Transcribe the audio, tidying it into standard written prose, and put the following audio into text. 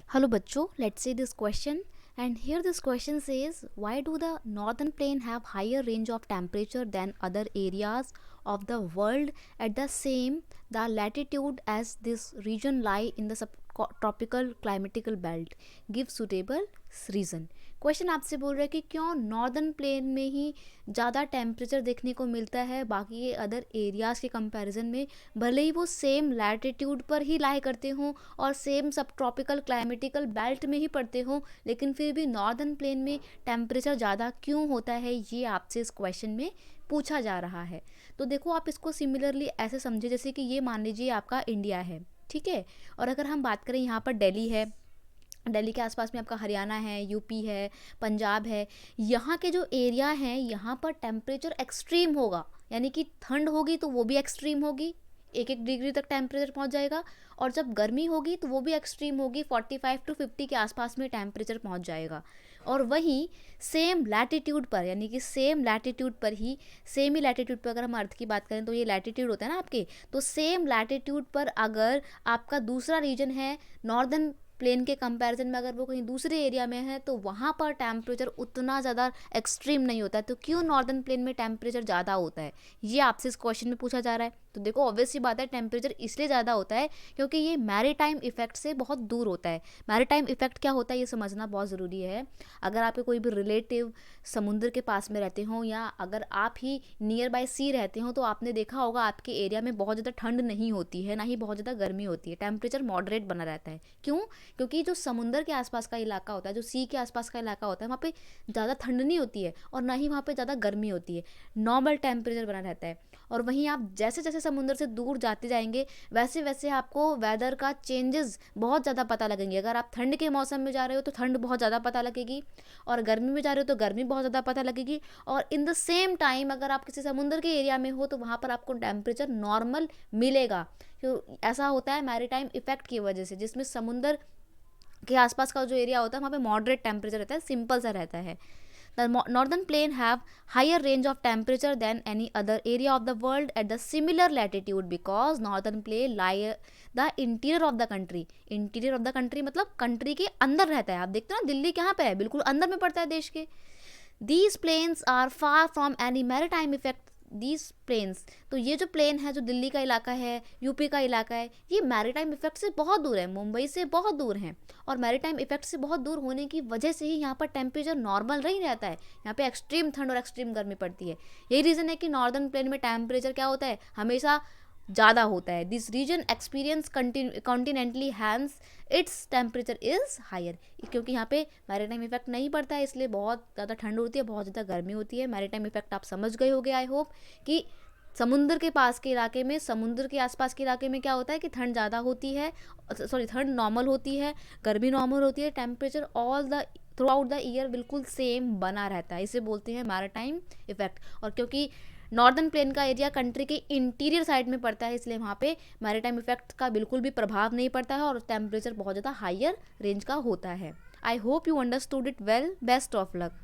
Hello बच्चों, let's see this question. And here this question says, why do the northern plain have higher range of temperature than other areas of the world at the same the latitude as this region lie in the subtropical climatical belt? Give suitable reason. Question आपसे बोल रहा है कि क्यों northern plain में ही ज़्यादा temperature देखने को मिलता है बाकी के अदर एरियाज़ के कंपैरिजन में, भले ही वो सेम लैटिट्यूड पर ही लाई करते हों और सेम सब ट्रॉपिकल क्लाइमेटिकल बेल्ट में ही पड़ते हों, लेकिन फिर भी नॉर्दर्न प्लेन में टेम्परेचर ज़्यादा क्यों होता है, ये आपसे इस क्वेश्चन में पूछा जा रहा है। तो देखो, आप इसको सिमिलरली ऐसे समझे जैसे कि ये मान लीजिए आपका इंडिया है, ठीक है। और अगर हम बात करें, यहाँ पर दिल्ली है, दिल्ली के आसपास में आपका हरियाणा है, यूपी है, पंजाब है। यहाँ के जो एरिया हैं, यहाँ पर टेम्परेचर एक्सट्रीम होगा, यानी कि ठंड होगी तो वो भी एक्सट्रीम होगी, 1-1 डिग्री तक टेम्परेचर पहुँच जाएगा। और जब गर्मी होगी तो वो भी एक्सट्रीम होगी, 45 to 50 के आसपास में टेम्परेचर पहुँच जाएगा। और वहीं सेम लैटिट्यूड पर, यानी कि सेम लैटिट्यूड पर ही, सेम ही लैटिट्यूड पर अगर हम अर्थ की बात करें तो ये लैटिट्यूड होता है ना आपके, तो सेम लैटिट्यूड पर अगर आपका दूसरा रीजन है नॉर्दर्न प्लेन के कंपैरिजन में, अगर वो कहीं दूसरे एरिया में है तो वहाँ पर टेम्परेचर उतना ज़्यादा एक्सट्रीम नहीं होता है। तो क्यों नॉर्दर्न प्लेन में टेम्परेचर ज़्यादा होता है, ये आपसे इस क्वेश्चन में पूछा जा रहा है। तो देखो, ऑब्वियस सी बात है, टेम्परेचर इसलिए ज़्यादा होता है क्योंकि ये मैरीटाइम इफेक्ट से बहुत दूर होता है। मैरीटाइम इफेक्ट क्या होता है ये समझना बहुत ज़रूरी है। अगर आपके कोई भी रिलेटिव समुद्र के पास में रहते हों या अगर आप ही नियर बाय सी रहते हो, तो आपने देखा होगा आपके एरिया में बहुत ज़्यादा ठंड नहीं होती है, ना ही बहुत ज़्यादा गर्मी होती है, टेम्परेचर मॉडरेट बना रहता है। क्यों? क्योंकि जो समुंदर के आसपास का इलाका होता है, जो सी के आसपास का इलाका होता है, वहाँ पे ज़्यादा ठंड नहीं होती है और ना ही वहाँ पे ज़्यादा गर्मी होती है, नॉर्मल टेम्परेचर बना रहता है। और वहीं आप जैसे जैसे समुंदर से दूर जाते जाएंगे वैसे वैसे आपको वेदर का चेंजेस बहुत ज़्यादा पता लगेंगे। अगर आप ठंड के मौसम में जा रहे हो तो ठंड बहुत ज़्यादा पता लगेगी, और गर्मी में जा रहे हो तो गर्मी बहुत ज़्यादा पता लगेगी। और इन द सेम टाइम अगर आप किसी समुंदर के एरिया में हो तो वहाँ पर आपको टेम्परेचर नॉर्मल मिलेगा। तो ऐसा होता है मैरीटाइम इफेक्ट की वजह से, जिसमें समुंदर के आसपास का जो एरिया होता है वहाँ पे मॉडरेट टेम्परेचर रहता है, सिंपल सा रहता है। The northern plain have higher range of temperature than any other area of the world at the similar latitude because northern plain lie the interior of the country. Interior of the country मतलब country के अंदर रहता है। आप देखते हो ना, दिल्ली कहाँ पे है, बिल्कुल अंदर में पड़ता है देश के। These plains are far from any maritime effect. These plains, तो ये जो प्लेन है, जो दिल्ली का इलाका है, यूपी का इलाका है, ये मैरीटाइम इफेक्ट से बहुत दूर है, मुंबई से बहुत दूर हैं। और मैरीटाइम इफेक्ट से बहुत दूर होने की वजह से ही यहाँ पर टेम्परेचर नॉर्मल नहीं रहता है, यहाँ पे एक्सट्रीम ठंड और एक्सट्रीम गर्मी पड़ती है। यही रीज़न है कि नॉर्दर्न प्लेन में टेम्परेचर क्या होता है, हमेशा ज़्यादा होता है। This region experience continentally hence its temperature is higher, क्योंकि यहाँ पे मैरीटाइम इफेक्ट नहीं पड़ता है, इसलिए बहुत ज़्यादा ठंड होती है, बहुत ज़्यादा गर्मी होती है। मैरीटाइम इफेक्ट आप समझ गए होगे आई होप, कि समुद्र के पास के इलाके में, समुद्र के आसपास के इलाके में क्या होता है कि ठंड ज़्यादा होती है, सॉरी ठंड नॉर्मल होती है, गर्मी नॉर्मल होती है, temperature all the through out the year बिल्कुल सेम बना रहता है। इसे बोलते हैं मैरीटाइम इफेक्ट। और क्योंकि नॉर्दर्न प्लेन का एरिया कंट्री के इंटीरियर साइड में पड़ता है, इसलिए वहाँ पे मैरीटाइम इफेक्ट का बिल्कुल भी प्रभाव नहीं पड़ता है और टेम्परेचर बहुत ज़्यादा हायर रेंज का होता है। I hope you understood it well. Best of luck.